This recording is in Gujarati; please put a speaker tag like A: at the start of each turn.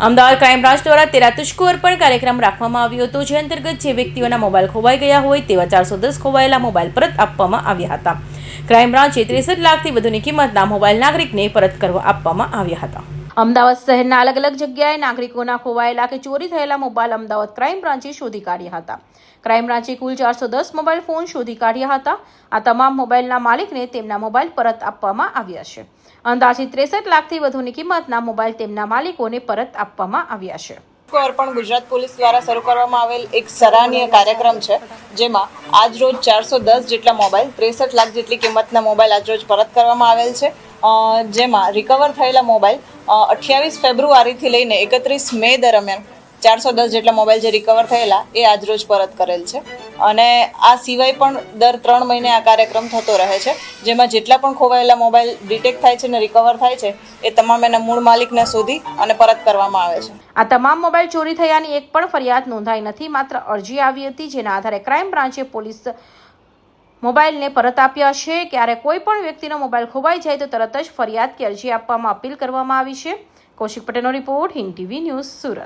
A: અમદાવાદ ક્રાઇમ બ્રાન્ચ દ્વારા તેરા તુજકો અર્પણ કાર્યક્રમ રાખવામાં આવ્યો હતો, જે અંતર્ગત જે વ્યક્તિઓના મોબાઈલ ખોવાઈ ગયા હોય તેવા 410 ખોવાયેલા મોબાઈલ પરત આપવામાં આવ્યા હતા. ક્રાઇમ બ્રાન્ચે 63 લાખથી વધુની કિંમતના મોબાઈલ નાગરિકને પરત કરવા આપવામાં આવ્યા હતા. અમદાવાદ શહેરના અલગ અલગ જગ્યાએ નાગરિકોના ખોવાયેલા કે ચોરી થયેલા મોબાઈલ અમદાવાદ ક્રાઇમ બ્રાન્ચે શોધી કાઢ્યા હતા. ક્રાઇમ બ્રાન્ચે કુલ 410 મોબાઈલ ફોન શોધી કાઢ્યા હતા. આ તમામ મોબાઈલના માલિકને તેમના મોબાઈલ પરત આપવામાં આવ્યા છે. અંદાજિત 63 લાખથી વધુની કિંમતના મોબાઈલ તેમના માલિકોને પરત આપવામાં આવ્યા છે.
B: અર્પણ ગુજરાત પોલીસ દ્વારા શરૂ કરવામાં આવેલ એક સરાહનીય કાર્યક્રમ છે, જેમાં આજરોજ 410 જેટલા મોબાઈલ 63 લાખ જેટલી કિંમતના મોબાઈલ આજરોજ પરત કરવામાં આવેલ છે. જેમાં રિકવર થયેલા મોબાઈલ 28 ફેબ્રુઆરીથી લઈને 31 મે દરમિયાન 410 જેટલા મોબાઈલ જે રિકવર થયેલા એ આજરોજ પરત કરેલ છે. અને આ સિવાય પણ દર 3 મહિને આ કાર્યક્રમ થતો રહે છે, જેમાં જેટલા પણ ખોવાયેલા મોબાઈલ ડિટેક્ટ થાય છે અને રિકવર થાય છે એ તમામ એના મૂળ માલિકને શોધી અને પરત કરવામાં આવે છે.
A: આ તમામ મોબાઈલ ચોરી થયાની એક પણ ફરિયાદ નોંધાઈ નથી. માત્ર અરજી આવી હતી, જેના આધારે ક્રાઇમ બ્રાન્ચે પોલીસ મોબાઈલને પરત આપ્યા છે. ક્યારે કોઈ પણ વ્યક્તિનો મોબાઈલ ખોવાઈ જાય તો તરત જ ફરિયાદ કે અરજી આપવામાં અપીલ કરવામાં આવી છે. કૌશિક પટેલનો report, Hind TV news, Surat.